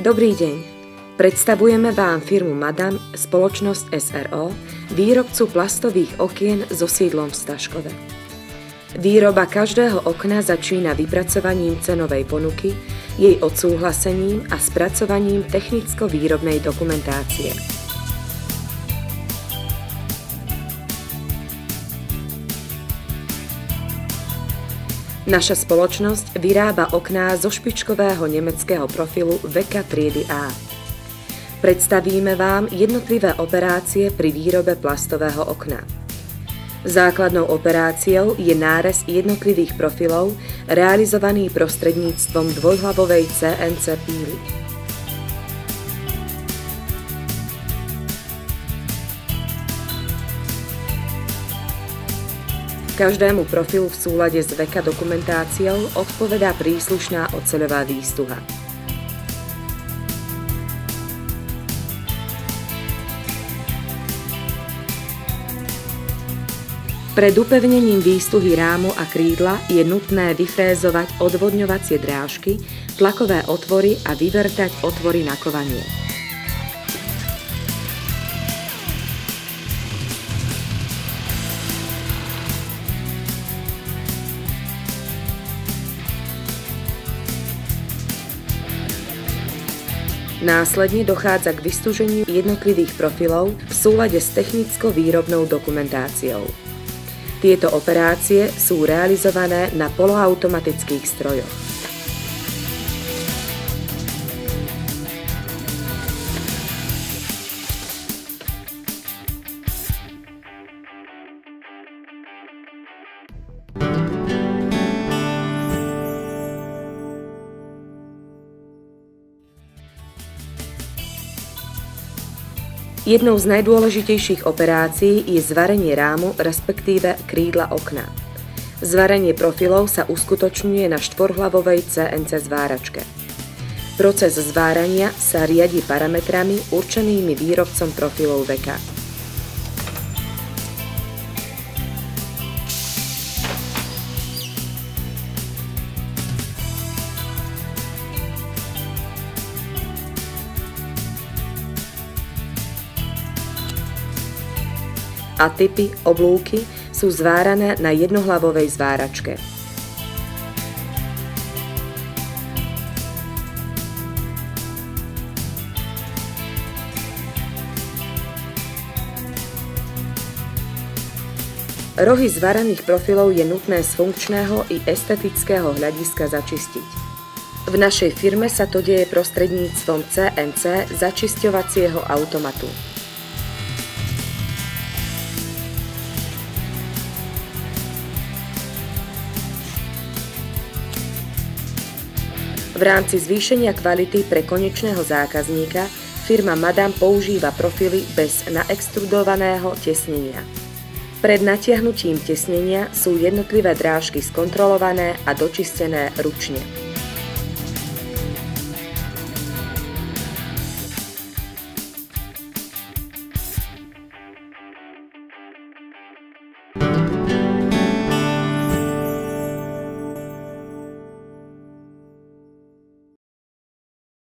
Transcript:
Dobrý deň. Predstavujeme vám firmu Madam, spoločnosť SRO, výrobcu plastových okien so sídlom v Staškove. Výroba každého okna začína vypracovaním cenovej ponuky, jej odsúhlasením a spracovaním technicko-výrobnej dokumentácie. Naša spoločnosť vyrába okná zo špičkového nemeckého profilu Veka triedy A. Predstavíme vám jednotlivé operácie pri výrobe plastového okna. Základnou operáciou je nárez jednotlivých profilov realizovaný prostredníctvom dvojhlavovej CNC píly. Každému profilu v súlade s Veka dokumentáciou odpovedá príslušná oceľová výstuha. Pred upevnením výstuhy rámu a krídla je nutné vyfrézovať odvodňovacie drážky, tlakové otvory a vyvrtať otvory na kovanie. Následne dochádza k vystúženiu jednotlivých profilov v súlade s technicko-výrobnou dokumentáciou. Tieto operácie sú realizované na poloautomatických strojoch. Jednou z najdôležitejších operácií je zvarenie rámu, respektíve krídla okna. Zvarenie profilov sa uskutočňuje na štvorhlavovej CNC zváračke. Proces zvárania sa riadi parametrami určenými výrobcom profilov Veka. A typy oblúky sú zvárané na jednohlavovej zváračke. Rohy zvaraných profilov je nutné z funkčného i estetického hľadiska začistiť. V našej firme sa to deje prostredníctvom CNC začisťovacieho automatu. V rámci zvýšenia kvality pre konečného zákazníka firma Madam používa profily bez naextrudovaného tesnenia. Pred natiahnutím tesnenia sú jednotlivé drážky skontrolované a dočistené ručne.